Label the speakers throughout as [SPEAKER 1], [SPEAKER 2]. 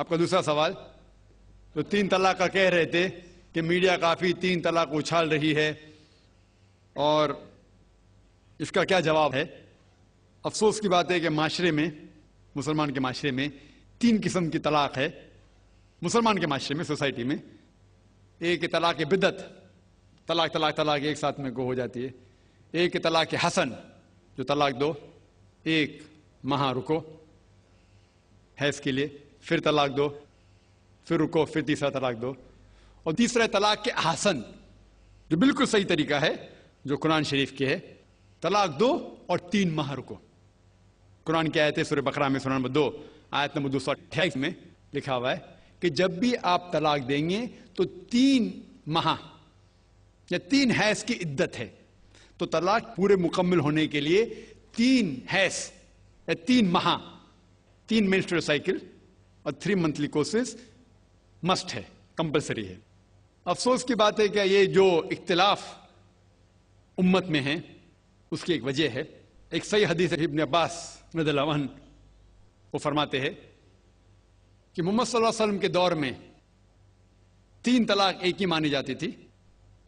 [SPEAKER 1] آپ کا دوسرا سوال، تو 3 طلاق کا کہہ رہے تھے کہ میڈیا کافی 3 طلاق اچھال رہی ہے، اور اس کا کیا جواب ہے؟ افسوس کی بات ہے کہ معاشرے میں، مسلمان کے معاشرے میں 3 قسم کی طلاق ہے۔ مسلمان کے معاشرے میں، سوسائٹی میں، ایک طلاق بدعت، طلاق طلاق طلاق ایک ساتھ میں ہو جاتی ہے۔ ایک طلاق حسن، جو طلاق دو، 1 ماہ رکو حیض کے لیے، پھر طلاق دو، پھر رکو، پھر تیسرا طلاق دو۔ اور تیسرا طلاق حسن، جو بالکل صحیح طریقہ ہے، جو قرآن شریف کے ہے، طلاق دو اور 3 ماہ رکو۔ قرآن کی آیت ہے سورہ بقرہ میں، سورہ نمبر 2 آیت نمبر 228 میں لکھا ہوا ہے کہ جب بھی آپ طلاق دیں گے تو 3 ماہ یا 3 حیض کی عدت ہے، تو طلاق پورے مکمل ہونے کے لیے 3 حیض یا 3 ماہ، 3 menstrual سائیکل اور 3 monthly courses مسٹ ہے، کمپلسری ہے۔ افسوس کی بات ہے کہ یہ جو اختلاف امت میں ہے اس کی ایک وجہ ہے۔ ایک صحیح حدیث ابن عباس رضی اللہ عنہ وہ فرماتے ہیں کہ محمد صلی اللہ علیہ وسلم کے دور میں 3 طلاق ایک ہی مانی جاتی تھی۔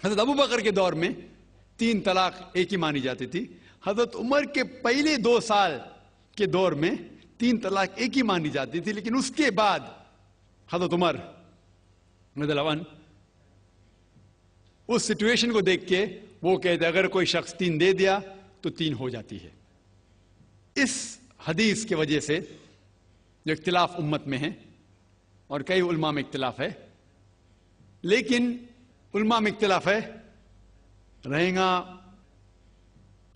[SPEAKER 1] حضرت ابو بکر کے دور میں 3 طلاق ایک ہی مانی جاتی تھی۔ حضرت عمر کے پہلے 2 سال کے دور میں 3 طلاق ایک ہی مانی جاتی تھی، لیکن اس کے بعد حضرت عمر رضی اللہ عنہ اس سچویشن کو دیکھ کے وہ کہتے اگر کوئی شخص 3 دے دیا تو 3 ہو جاتی ہے۔ اس حدیث کی وجہ سے جو اختلاف امت میں ہے، اور کئی علماء میں اختلاف ہے، لیکن علماء میں اختلاف ہے، رہیں گا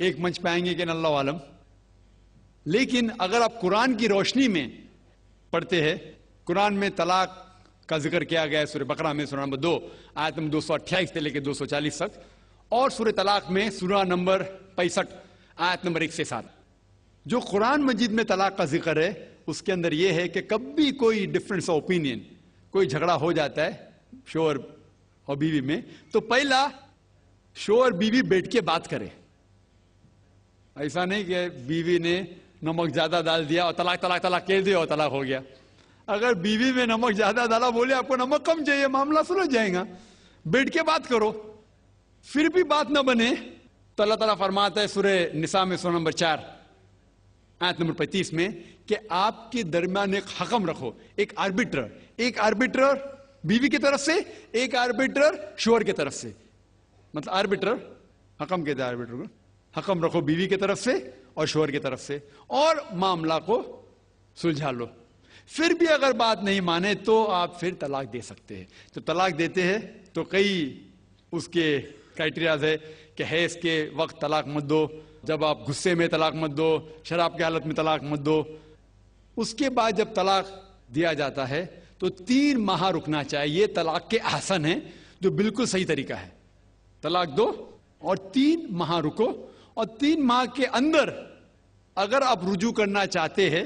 [SPEAKER 1] ایک منچ پہ آئیں گے کہ اللہ عالم، لیکن اگر آپ قرآن کی روشنی میں پڑھتے ہیں، قرآن میں طلاق کا ذکر کیا گیا ہے سورہ بقرہ میں، سورہ نمبر 2 آیت نمبر 228 سے لے کے 240 تک، اور سورہ طلاق میں سورہ نمبر 65 آیت نمبر 1 سے 7۔ جو قرآن مجید میں طلاق کا ذکر ہے اس کے اندر یہ ہے کہ کبھی کوئی ڈفرنس آف اوپینین، کوئی جھگڑا ہو جاتا ہے شوہر اور بیوی میں، تو پہلا شوہر بیوی بیٹھ کے بات کرے۔ ایسا نہیں کہ بیوی نے نمک زیادہ ڈال دیا اور طلاق طلاق طلاق کہہ دیا اور طلاق ہو گیا۔ اگر بیوی میں نمک زیادہ ڈالا، بولے آپ کو نمک کم چاہیے، معاملہ سلجھ جائے گا، بیٹھ کے بات کرو۔ پھر بھی بات نہ بنے تو اللہ تعالیٰ فرماتا ہے سورہ نساء میں، سورہ نمبر 4 آیت نمبر 35 میں کہ آپ کے درمیان ایک حکم رکھو، ایک آربیٹر بیوی کی طرف سے، ایک آربیٹر شوہر کی طرف سے۔ مطلب آربیٹر حکم کہتے ہیں، آربیٹر کو حکم رکھو بیوی کی طرف سے اور شوہر کی طرف سے، اور معاملہ کو سلجھا لو۔ پھر بھی اگر بات نہیں مانے تو آپ پھر طلاق دے سکتے ہیں۔ تو طلاق دیتے ہیں تو کئی اس کے کرائٹیریاز ہے کہ حیض کے وقت طلاق مت دو، جب آپ غصے میں طلاق مت دو، شراب کی حالت میں طلاق مت دو۔ اس کے بعد جب طلاق دیا جاتا ہے تو 3 ماہ رکنا چاہیے۔ طلاق کے احسن ہیں، جو بالکل صحیح طریقہ ہے۔ طلاق دو اور 3 ماہ رکو، اور 3 ماہ کے اندر اگر آپ رجوع کرنا چاہتے ہیں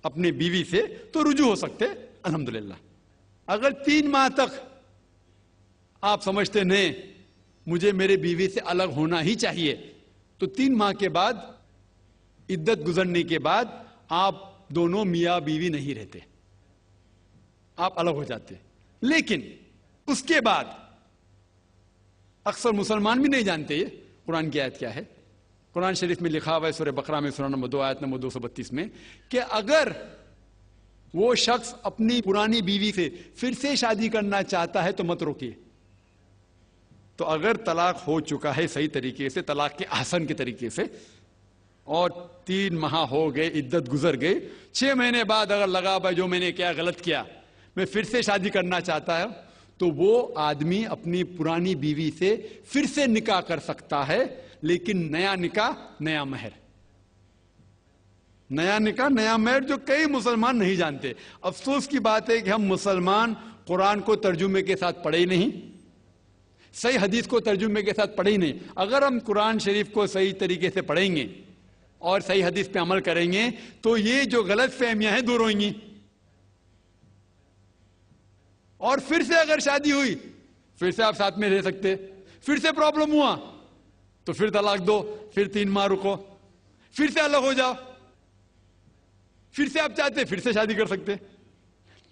[SPEAKER 1] اپنی بیوی سے تو رجوع ہو سکتے، الحمدللہ۔ اگر 3 ماہ تک آپ سمجھتے نہیں مجھے میرے بیوی سے الگ ہونا ہی چاہیے، تو 3 ماہ کے بعد، عدت گزرنے کے بعد، آپ دونوں میاں بیوی نہیں رہتے، آپ الگ ہو جاتے۔ لیکن اس کے بعد اکثر مسلمان بھی نہیں جانتے یہ قرآن کی آیت کیا ہے۔ قرآن شریف میں لکھا ہوا ہے سورہ بقرہ میں، سورہ نمبر 2 آیت نمبر 232 میں کہ اگر وہ شخص اپنی پرانی بیوی سے پھر سے شادی کرنا چاہتا ہے تو مت روکیے۔ تو اگر طلاق ہو چکا ہے صحیح طریقے سے، طلاق کے احسن کے طریقے سے، اور 3 ماہ ہو گئے، عدت گزر گئی، 6 مہینے بعد اگر لگا بھائی جو میں نے کیا غلط کیا، میں پھر سے شادی کرنا چاہتا ہوں، تو وہ آدمی اپنی پرانی بیوی سے پھر سے نکاح کر سکتا ہے، لیکن نیا نکاح نیا مہر، نیا نکاح نیا مہر، جو کئی مسلمان نہیں جانتے۔ افسوس کی بات ہے کہ ہم مسلمان قرآن کو ترجمے کے ساتھ پڑھے ہی نہیں، صحیح حدیث کو ترجمے کے ساتھ پڑھے ہی نہیں۔ اگر ہم قرآن شریف کو صحیح طریقے سے پڑھیں گے اور صحیح حدیث پہ عمل کریں گے تو یہ جو غلط فہمیاں ہیں دور ہوئیں گی، اور پھر سے اگر شادی ہوئی پھر سے آپ ساتھ میں رہ سکتے، پھر سے پرابلم ہوا تو پھر طلاق دو، پھر 3 ماہ رکو، پھر سے الگ ہو جاؤ، پھر سے آپ چاہتے پھر سے شادی کر سکتے۔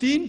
[SPEAKER 1] 3